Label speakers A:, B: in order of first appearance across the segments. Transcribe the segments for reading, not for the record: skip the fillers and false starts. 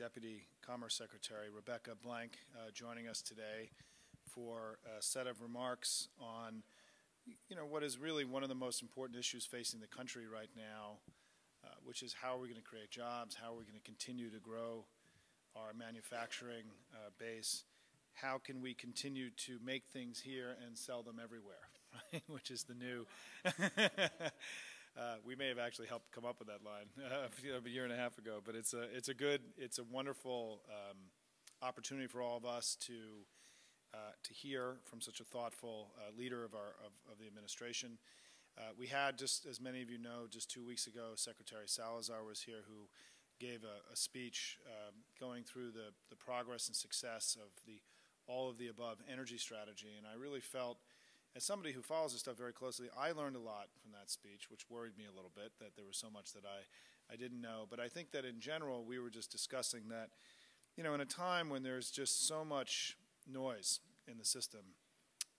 A: Deputy Commerce Secretary Rebecca Blank joining us today for a set of remarks on, what is really one of the most important issues facing the country right now, which is how are we going to create jobs, how are we going to continue to grow our manufacturing base, how can we continue to make things here and sell them everywhere, right? Which is the new. We may have actually helped come up with that line a year and a half ago, but it's a wonderful opportunity for all of us to hear from such a thoughtful leader of the administration. We had, just as many of you know, just 2 weeks ago, Secretary Salazar was here, who gave a speech going through the progress and success of all of the above energy strategy, and I really felt, as somebody who follows this stuff very closely, I learned a lot from that speech, which worried me a little bit, that there was so much that I didn't know. But I think that in general, we were just discussing that, in a time when there's just so much noise in the system,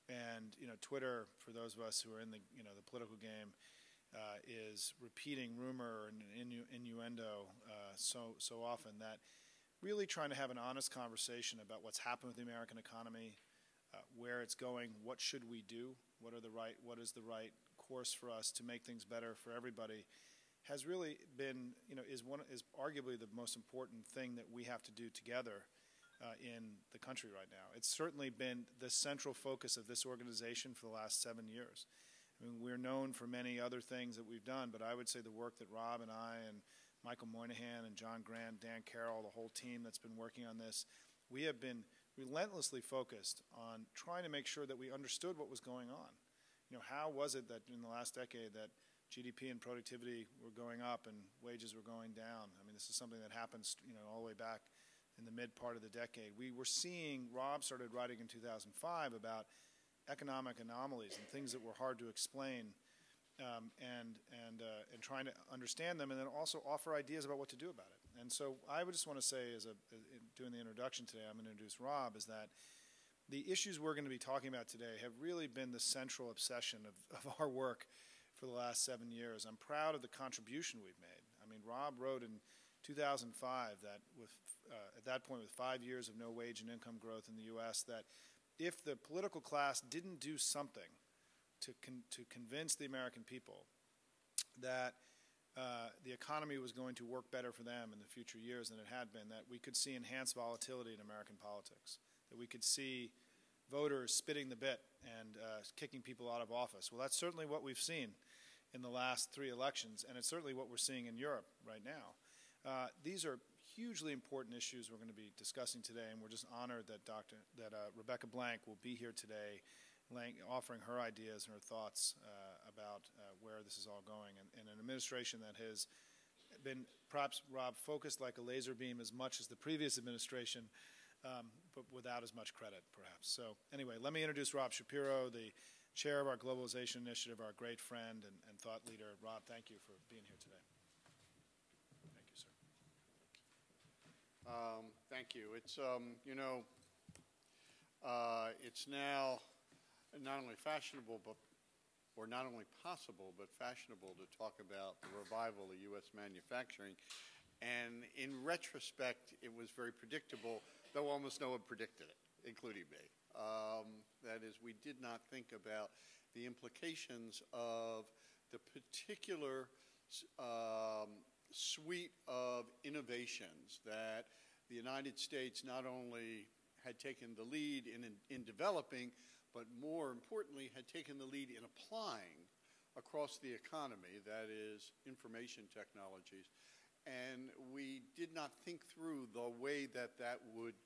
A: and Twitter, for those of us who are in the political game, is repeating rumor and innuendo so often, that really trying to have an honest conversation about what's happened with the American economy, where it's going, what should we do, what is the right course for us to make things better for everybody, has really been, is arguably the most important thing that we have to do together in the country right now. It's certainly been the central focus of this organization for the last 7 years. I mean, we're known for many other things that we've done, but I would say the work that Rob and I and Michael Moynihan and John Grant, Dan Carroll, the whole team that's been working on this, we have been relentlessly focused on trying to make sure that we understood what was going on. How was it that in the last decade that GDP and productivity were going up and wages were going down? I mean, this is something that happens, all the way back in the mid part of the decade. We were seeing, Rob started writing in 2005 about economic anomalies and things that were hard to explain, and trying to understand them, and then also offer ideas about what to do about it. And so I would just want to say, doing the introduction today, I'm going to introduce Rob, is that the issues we're going to be talking about today have really been the central obsession of our work for the last 7 years. I'm proud of the contribution we've made. I mean, Rob wrote in 2005 that at that point, with 5 years of no wage and income growth in the U.S., that if the political class didn't do something to convince the American people that the economy was going to work better for them in the future years than it had been, that we could see enhanced volatility in American politics, that we could see voters spitting the bit and kicking people out of office. Well, that's certainly what we've seen in the last 3 elections, and it's certainly what we're seeing in Europe right now. These are hugely important issues we're going to be discussing today, and we're just honored that Rebecca Blank will be here today, offering her ideas and her thoughts about where this is all going, and an administration that has been, perhaps, Rob, focused like a laser beam as much as the previous administration, but without as much credit, perhaps. So anyway, let me introduce Rob Shapiro, the chair of our Globalization Initiative, our great friend and thought leader. Rob, thank you for being here today. Thank you, sir.
B: Thank you. It's, it's now not only fashionable, or not only possible, but fashionable to talk about the revival of U.S. manufacturing. And in retrospect, it was very predictable, though almost no one predicted it, including me. That is, we did not think about the implications of the particular suite of innovations that the United States not only had taken the lead in developing, but more importantly, had taken the lead in applying across the economy, that is, information technologies. And we did not think through the way that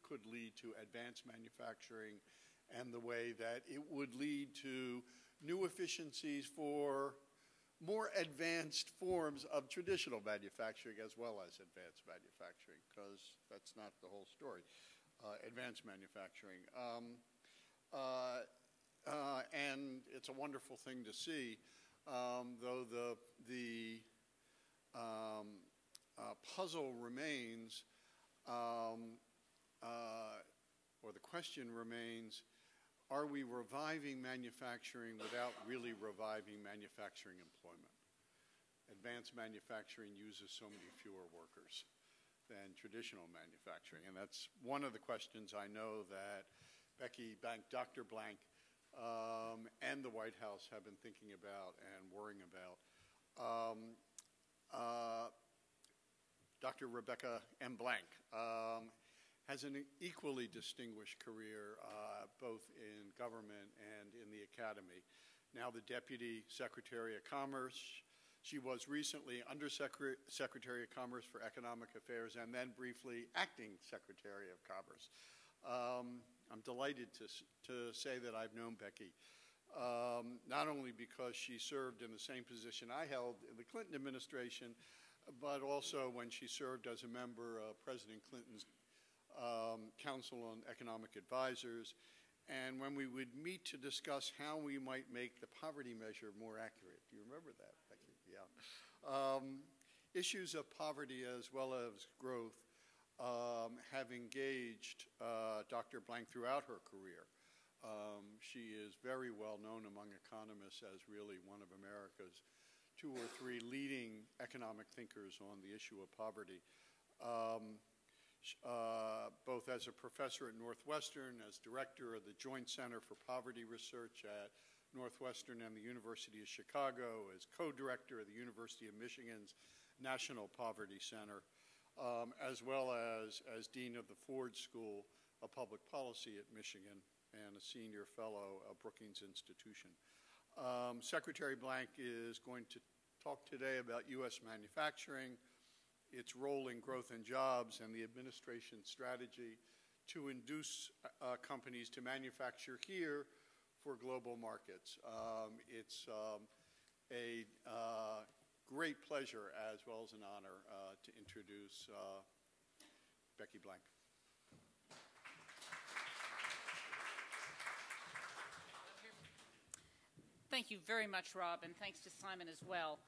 B: could lead to advanced manufacturing, and the way that it would lead to new efficiencies for more advanced forms of traditional manufacturing as well as advanced manufacturing, because that's not the whole story, advanced manufacturing. And it's a wonderful thing to see, though the puzzle remains, or the question remains, are we reviving manufacturing without really reviving manufacturing employment? Advanced manufacturing uses so many fewer workers. than traditional manufacturing. And that's one of the questions I know that Becky Blank, Dr. Blank, and the White House have been thinking about and worrying about. Dr. Rebecca M. Blank has an equally distinguished career both in government and in the academy. Now the Deputy Secretary of Commerce. She was recently Undersecretary of Commerce for Economic Affairs and then briefly Acting Secretary of Commerce. I'm delighted to say that I've known Becky, not only because she served in the same position I held in the Clinton administration, but also when she served as a member of President Clinton's Council on Economic Advisors, and when we would meet to discuss how we might make the poverty measure more accurate. Do you remember that, Becky? Yeah. Issues of poverty as well as growth have engaged Dr. Blank throughout her career. She is very well known among economists as really one of America's 2 or 3 leading economic thinkers on the issue of poverty. Both as a professor at Northwestern, as director of the Joint Center for Poverty Research at Northwestern and the University of Chicago, as co-director of the University of Michigan's National Poverty Center, as well as dean of the Ford School of Public Policy at Michigan and a senior fellow of Brookings Institution. Secretary Blank is going to talk today about U.S. manufacturing, its role in growth and jobs, and the administration's strategy to induce companies to manufacture here for global markets. It's a great pleasure as well as an honor to introduce Becky Blank.
C: Thank you very much, Rob, and thanks to Simon as well.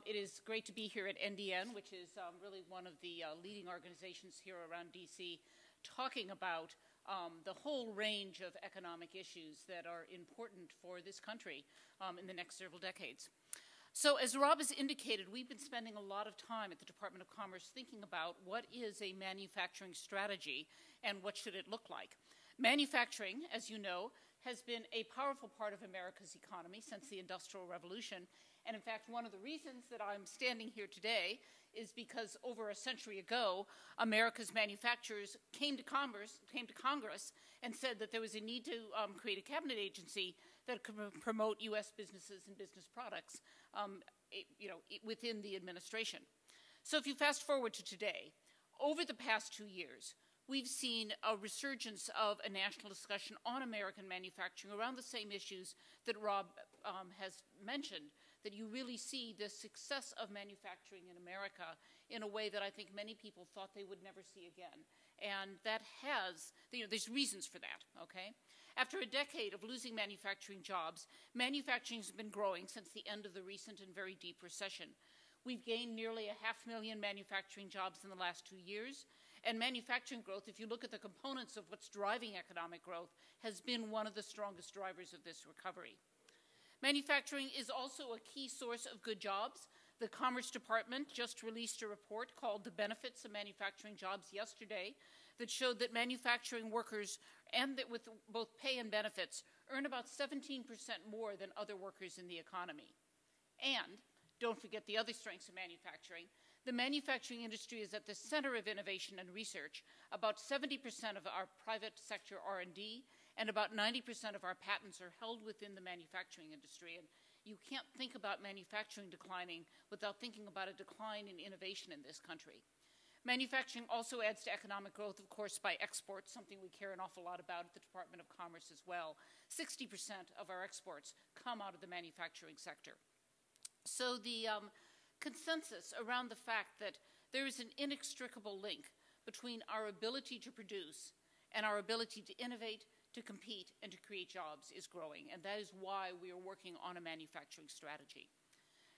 C: It is great to be here at NDN, which is really one of the leading organizations here around DC, talking about the whole range of economic issues that are important for this country in the next several decades. So as Rob has indicated, we've been spending a lot of time at the Department of Commerce thinking about what is a manufacturing strategy and what should it look like. Manufacturing, as you know, has been a powerful part of America's economy since the Industrial Revolution. And in fact, one of the reasons that I'm standing here today is because over a century ago, America's manufacturers came to Congress and said that there was a need to create a cabinet agency that could promote U.S. businesses and business products within the administration. So if you fast forward to today, over the past 2 years, we've seen a resurgence of a national discussion on American manufacturing around the same issues that Rob has mentioned, that you really see the success of manufacturing in America in a way that I think many people thought they would never see again. And that has, there's reasons for that, okay? After a decade of losing manufacturing jobs, manufacturing has been growing since the end of the recent and very deep recession. We've gained nearly 500,000 manufacturing jobs in the last 2 years. And manufacturing growth, if you look at the components of what's driving economic growth, has been one of the strongest drivers of this recovery. Manufacturing is also a key source of good jobs. The Commerce Department just released a report called The Benefits of Manufacturing Jobs yesterday that showed that manufacturing workers, and that with both pay and benefits, earn about 17% more than other workers in the economy. And don't forget the other strengths of manufacturing. The manufacturing industry is at the center of innovation and research. About 70% of our private sector R&D and about 90% of our patents are held within the manufacturing industry. And you can't think about manufacturing declining without thinking about a decline in innovation in this country. Manufacturing also adds to economic growth, of course, by exports, something we care an awful lot about at the Department of Commerce as well. 60% of our exports come out of the manufacturing sector. So the consensus around the fact that there is an inextricable link between our ability to produce and our ability to innovate, to compete, and to create jobs is growing, and that is why we are working on a manufacturing strategy.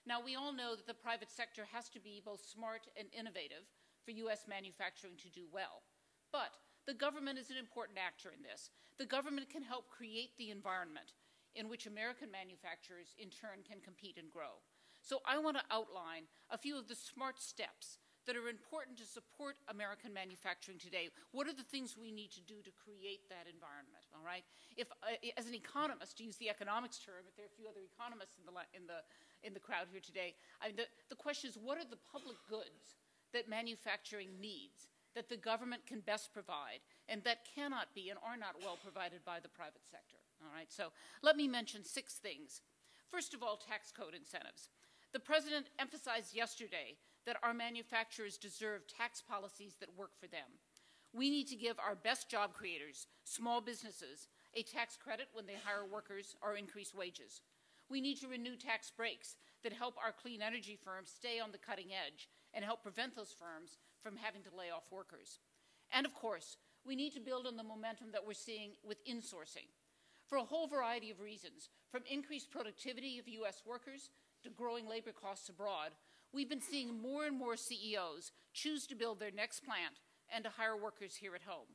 C: Now, we all know that the private sector has to be both smart and innovative for U.S. manufacturing to do well, but the government is an important actor in this. The government can help create the environment in which American manufacturers, in turn, can compete and grow. So I want to outline a few of the smart steps that are important to support American manufacturing today. What are the things we need to do to create that environment, all right? If, as an economist, to use the economics term, if there are a few other economists in the crowd here today, the question is, what are the public goods that manufacturing needs, that the government can best provide, and that cannot be and are not well provided by the private sector, all right? So let me mention 6 things. First of all, tax code incentives. The President emphasized yesterday that our manufacturers deserve tax policies that work for them. We need to give our best job creators, small businesses, a tax credit when they hire workers or increase wages. We need to renew tax breaks that help our clean energy firms stay on the cutting edge and help prevent those firms from having to lay off workers. And of course, we need to build on the momentum that we're seeing with insourcing. For a whole variety of reasons, from increased productivity of U.S. workers to growing labor costs abroad, we've been seeing more and more CEOs choose to build their next plant and to hire workers here at home.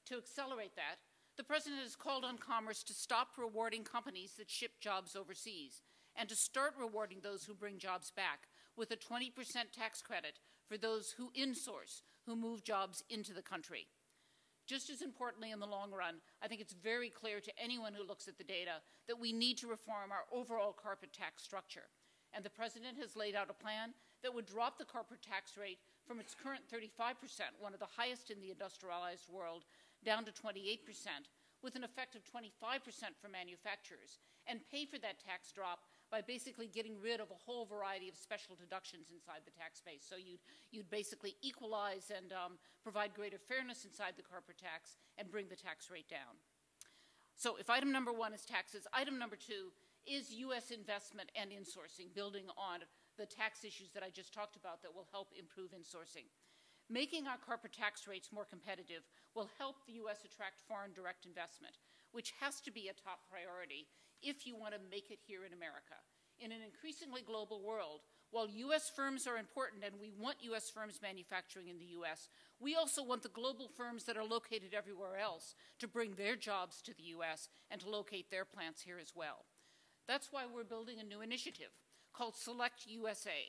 C: To accelerate that, the President has called on Commerce to stop rewarding companies that ship jobs overseas and to start rewarding those who bring jobs back with a 20% tax credit for those who insource, who move jobs into the country. Just as importantly, in the long run, I think it's very clear to anyone who looks at the data that we need to reform our overall corporate tax structure. And the President has laid out a plan that would drop the corporate tax rate from its current 35%, one of the highest in the industrialized world, down to 28%, with an effect of 25% for manufacturers, and pay for that tax drop by basically getting rid of a whole variety of special deductions inside the tax base. So you'd basically equalize and provide greater fairness inside the corporate tax and bring the tax rate down. So if item number 1 is taxes, item number 2 is U.S. investment and insourcing, building on the tax issues that I just talked about that will help improve insourcing. Making our corporate tax rates more competitive will help the U.S. attract foreign direct investment, which has to be a top priority if you want to make it here in America. In an increasingly global world, while U.S. firms are important and we want U.S. firms manufacturing in the U.S., we also want the global firms that are located everywhere else to bring their jobs to the U.S. and to locate their plants here as well. That's why we're building a new initiative called Select USA,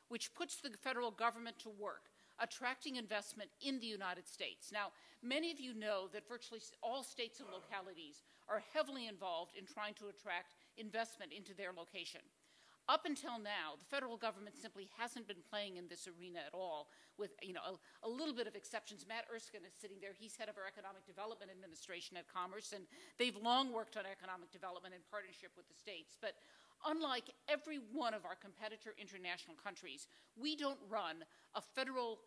C: which puts the federal government to work attracting investment in the United States. Now, many of you know that virtually all states and localities are heavily involved in trying to attract investment into their location. Up until now, the federal government simply hasn't been playing in this arena at all, with a little bit of exceptions. Matt Erskine is sitting there. He's head of our Economic Development Administration at Commerce, and they've long worked on economic development in partnership with the states. But unlike every one of our competitor international countries, we don't run a federal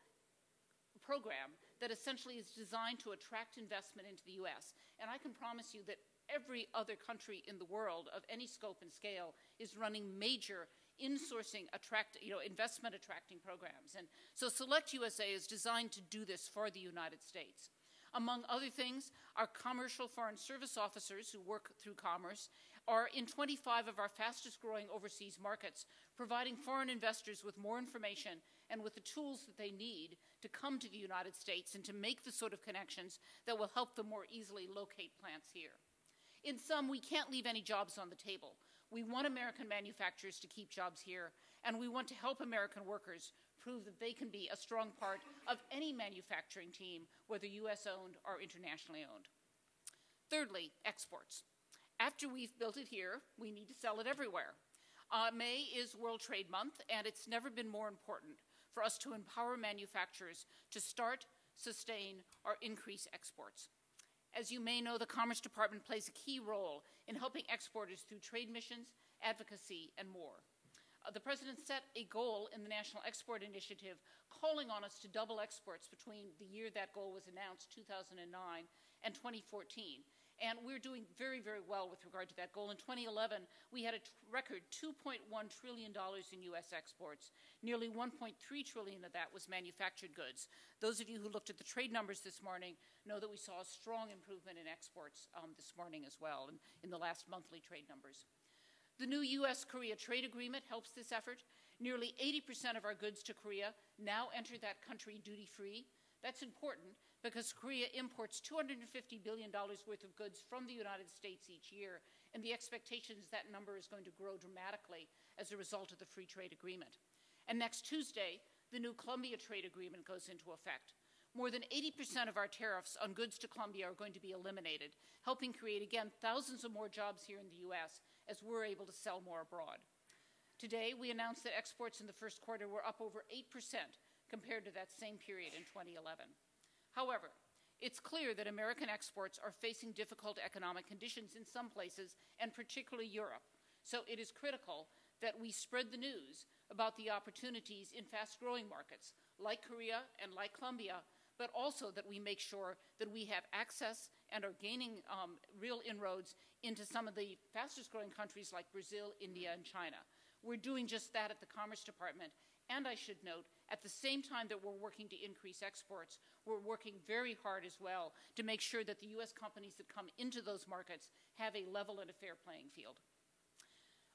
C: program that essentially is designed to attract investment into the U.S. And I can promise you that every other country in the world of any scope and scale is running major insourcing, investment attracting programs. And so Select USA is designed to do this for the United States. Among other things, our commercial foreign service officers who work through Commerce are in 25 of our fastest growing overseas markets, providing foreign investors with more information and with the tools that they need to come to the United States and to make the sort of connections that will help them more easily locate plants here. In sum, we can't leave any jobs on the table. We want American manufacturers to keep jobs here, and we want to help American workers prove that they can be a strong part of any manufacturing team, whether U.S.-owned or internationally owned. Thirdly, exports. After we've built it here, we need to sell it everywhere. May is World Trade Month, and it's never been more important for us to empower manufacturers to start, sustain, or increase exports. As you may know, the Commerce Department plays a key role in helping exporters through trade missions, advocacy, and more. The President set a goal in the National Export Initiative calling on us to double exports between the year that goal was announced, 2009, and 2014. And we're doing very, very well with regard to that goal. In 2011, we had a record $2.1 trillion in U.S. exports. Nearly $1.3 trillion of that was manufactured goods. Those of you who looked at the trade numbers this morning know that we saw a strong improvement in exports this morning as well, in the last monthly trade numbers. The new U.S.-Korea trade agreement helps this effort. Nearly 80% of our goods to Korea now enter that country duty-free. That's important because Korea imports $250 billion worth of goods from the United States each year, and the expectation is that number is going to grow dramatically as a result of the free trade agreement. And next Tuesday, the new Colombia trade agreement goes into effect. More than 80% of our tariffs on goods to Colombia are going to be eliminated, helping create, again, thousands of more jobs here in the U.S. as we're able to sell more abroad. Today, we announced that exports in the first quarter were up over 8% compared to that same period in 2011. However, it's clear that American exports are facing difficult economic conditions in some places, and particularly Europe. So it is critical that we spread the news about the opportunities in fast-growing markets like Korea and like Colombia, but also that we make sure that we have access and are gaining real inroads into some of the fastest-growing countries like Brazil, India, and China. We're doing just that at the Commerce Department. And I should note, at the same time that we're working to increase exports, we're working very hard as well to make sure that the U.S. companies that come into those markets have a level and a fair playing field.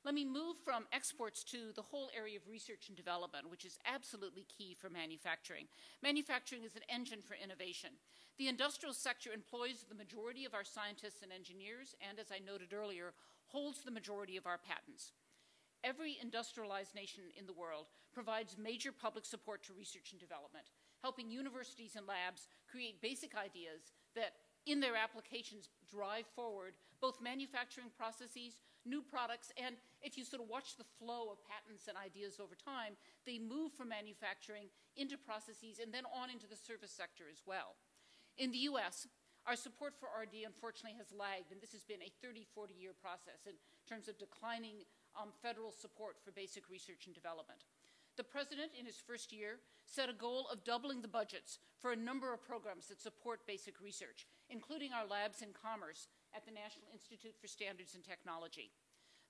C: Let me move from exports to the whole area of research and development, which is absolutely key for manufacturing. Manufacturing is an engine for innovation. The industrial sector employs the majority of our scientists and engineers, and as I noted earlier, holds the majority of our patents. Every industrialized nation in the world provides major public support to research and development, helping universities and labs create basic ideas that, in their applications, drive forward both manufacturing processes, new products, and if you sort of watch the flow of patents and ideas over time, they move from manufacturing into processes and then on into the service sector as well. In the U.S., our support for R&D unfortunately has lagged, and this has been a 30, 40-year process in terms of declining federal support for basic research and development. The President, in his first year, set a goal of doubling the budgets for a number of programs that support basic research, including our labs in commerce at the National Institute for Standards and Technology.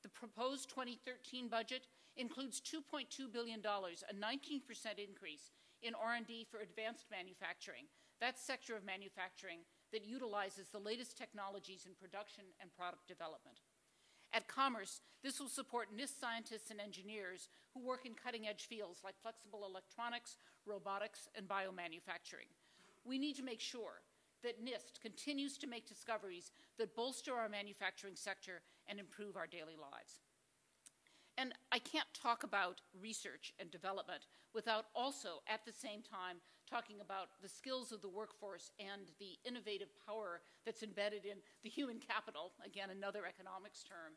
C: The proposed 2013 budget includes $2.2 billion, a 19% increase in R&D for advanced manufacturing, that sector of manufacturing that utilizes the latest technologies in production and product development. At Commerce, this will support NIST scientists and engineers who work in cutting-edge fields like flexible electronics, robotics, and biomanufacturing. We need to make sure that NIST continues to make discoveries that bolster our manufacturing sector and improve our daily lives. And I can't talk about research and development without also, at the same time, talking about the skills of the workforce and the innovative power that's embedded in the human capital, again, another economics term,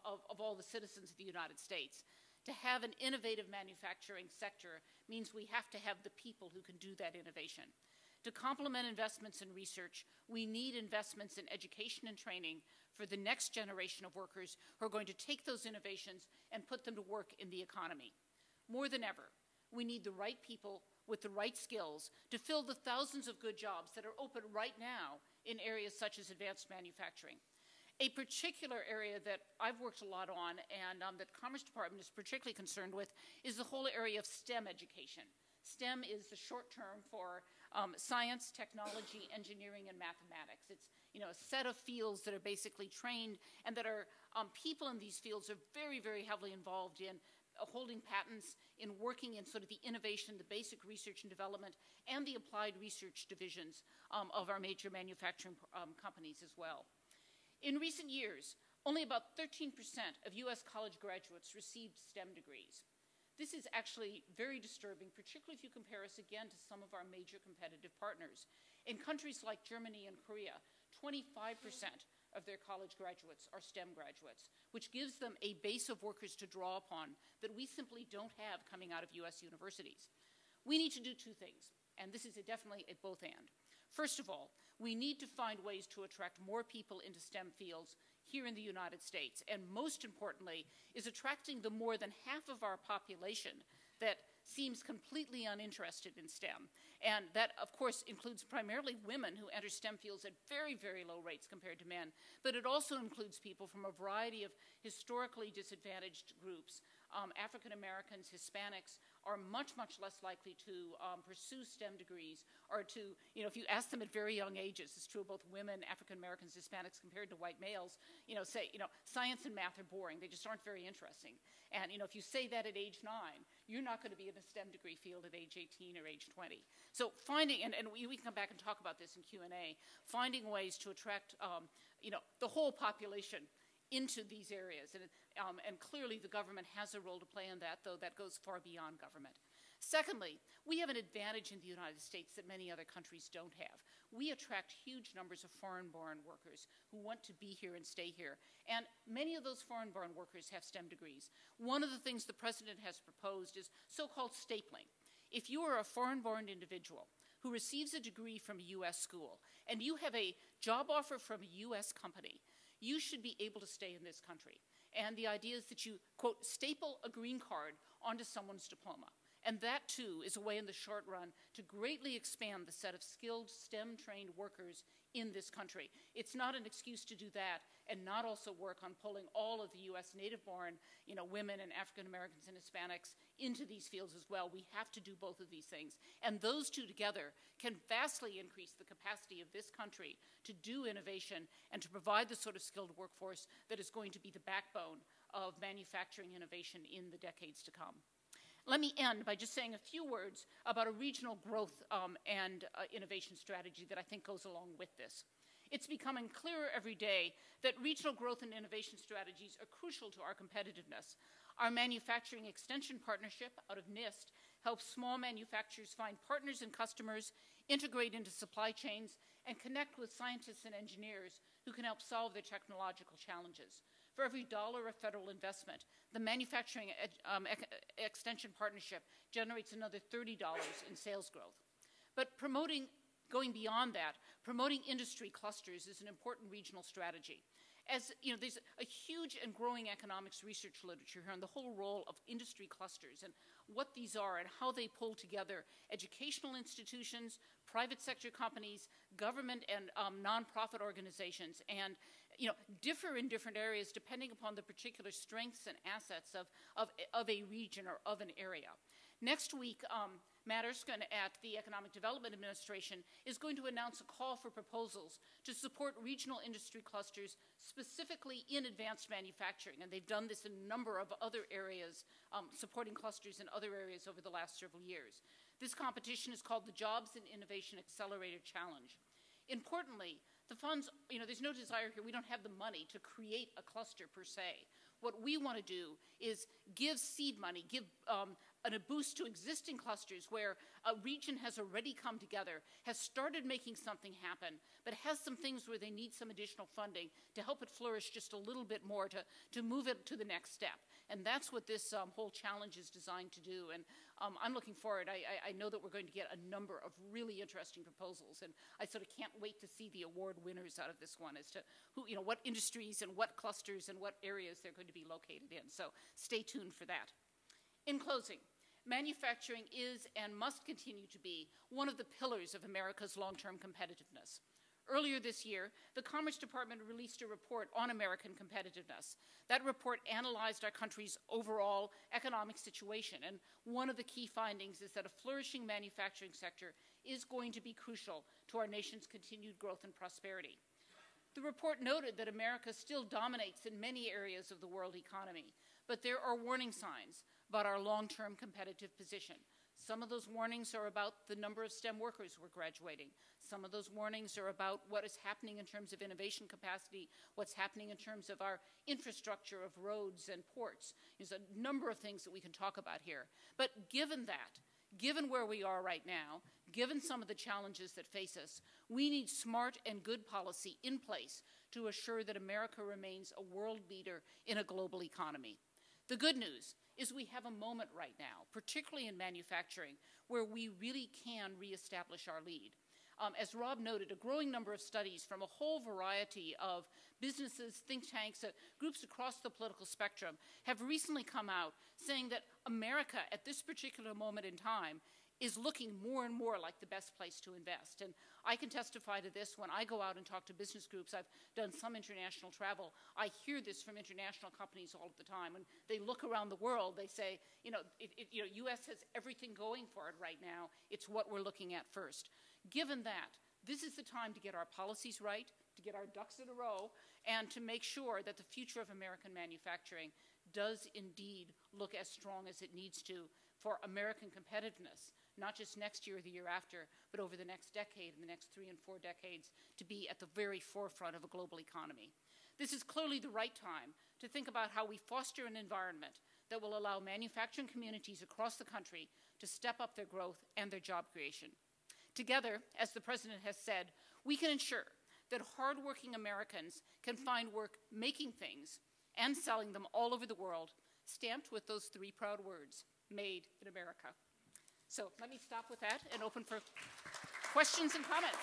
C: of all the citizens of the United States. To have an innovative manufacturing sector means we have to have the people who can do that innovation. To complement investments in research, we need investments in education and training for the next generation of workers who are going to take those innovations and put them to work in the economy. More than ever, we need the right people with the right skills to fill the thousands of good jobs that are open right now in areas such as advanced manufacturing. A particular area that I've worked a lot on and that Commerce Department is particularly concerned with is the whole area of STEM education. STEM is the short term for science, technology, engineering, and mathematics. It's a set of fields that are basically trained and that are people in these fields are very, very heavily involved in holding patents, in working in sort of the innovation, the basic research and development, and the applied research divisions of our major manufacturing companies as well. In recent years, only about 13% of U.S. college graduates received STEM degrees. This is actually very disturbing, particularly if you compare us again to some of our major competitive partners. In countries like Germany and Korea, 25% of their college graduates are STEM graduates, which gives them a base of workers to draw upon that we simply don't have coming out of U.S. universities. We need to do two things, and this is definitely a both and. First of all, we need to find ways to attract more people into STEM fields here in the United States, and most importantly, is attracting the more than half of our population that seems completely uninterested in STEM. And that, of course, includes primarily women who enter STEM fields at very, very low rates compared to men. But it also includes people from a variety of historically disadvantaged groups. African Americans, Hispanics are much, much less likely to pursue STEM degrees or to, if you ask them at very young ages, it's true of both women, African Americans, Hispanics compared to white males, say, science and math are boring. They just aren't very interesting. And, if you say that at age 9, you're not going to be in a STEM degree field at age 18 or age 20. So finding, and we can come back and talk about this in Q&A, finding ways to attract, the whole population into these areas. And clearly the government has a role to play in that, though that goes far beyond government. Secondly, we have an advantage in the United States that many other countries don't have. We attract huge numbers of foreign-born workers who want to be here and stay here. And many of those foreign-born workers have STEM degrees. One of the things the President has proposed is so-called stapling. If you are a foreign-born individual who receives a degree from a U.S. school and you have a job offer from a U.S. company, you should be able to stay in this country. And the idea is that you, quote, staple a green card onto someone's diploma. And that, too, is a way in the short run to greatly expand the set of skilled STEM-trained workers in this country. It's not an excuse to do that and not also work on pulling all of the U.S. native-born, women and African Americans and Hispanics into these fields as well. We have to do both of these things. And those two together can vastly increase the capacity of this country to do innovation and to provide the sort of skilled workforce that is going to be the backbone of manufacturing innovation in the decades to come. Let me end by just saying a few words about a regional growth and innovation strategy that I think goes along with this. It's becoming clearer every day that regional growth and innovation strategies are crucial to our competitiveness. Our manufacturing extension partnership out of NIST helps small manufacturers find partners and customers, integrate into supply chains, and connect with scientists and engineers who can help solve their technological challenges. For every dollar of federal investment, the manufacturing extension partnership generates another $30 in sales growth. But going beyond that, promoting industry clusters is an important regional strategy. As you know, there's a huge and growing economics research literature here on the whole role of industry clusters and what these are and how they pull together educational institutions, private sector companies, government and nonprofit organizations, and differ in different areas depending upon the particular strengths and assets of a region or of an area. Next week, Matt Erskine at the Economic Development Administration is going to announce a call for proposals to support regional industry clusters specifically in advanced manufacturing, and they've done this in a number of other areas, supporting clusters in other areas over the last several years. This competition is called the Jobs and Innovation Accelerator Challenge. Importantly, the funds, there's no desire here, we don't have the money to create a cluster per se. What we want to do is give seed money, give a boost to existing clusters where a region has already come together, has started making something happen, but has some things where they need some additional funding to help it flourish just a little bit more, to move it to the next step. And that's what this whole challenge is designed to do. And I'm looking forward. I know that we're going to get a number of really interesting proposals, and I sort of can't wait to see the award winners out of this one as to who, what industries and what clusters and what areas they're going to be located in. So stay tuned for that. In closing, manufacturing is and must continue to be one of the pillars of America's long-term competitiveness. Earlier this year, the Commerce Department released a report on American competitiveness. That report analyzed our country's overall economic situation, and one of the key findings is that a flourishing manufacturing sector is going to be crucial to our nation's continued growth and prosperity. The report noted that America still dominates in many areas of the world economy, but there are warning signs about our long-term competitive position. Some of those warnings are about the number of STEM workers we're graduating. Some of those warnings are about what is happening in terms of innovation capacity, what's happening in terms of our infrastructure of roads and ports. There's a number of things that we can talk about here. But given that, given where we are right now, given some of the challenges that face us, we need smart and good policy in place to assure that America remains a world leader in a global economy. The good news is we have a moment right now, particularly in manufacturing, where we really can reestablish our lead. As Rob noted, a growing number of studies from a whole variety of businesses, think tanks, groups across the political spectrum have recently come out saying that America, at this particular moment in time, is looking more and more like the best place to invest. And I can testify to this when I go out and talk to business groups. I've done some international travel. I hear this from international companies all the time. When they look around the world, they say, U.S. has everything going for it right now. It's what we're looking at first. Given that, this is the time to get our policies right, to get our ducks in a row, and to make sure that the future of American manufacturing does indeed look as strong as it needs to for American competitiveness, not just next year or the year after, but over the next decade and the next 3 and 4 decades to be at the very forefront of a global economy. This is clearly the right time to think about how we foster an environment that will allow manufacturing communities across the country to step up their growth and their job creation. Together, as the President has said, we can ensure that hardworking Americans can find work making things and selling them all over the world, stamped with those three proud words, made in America. So let me stop with that and open for questions and comments.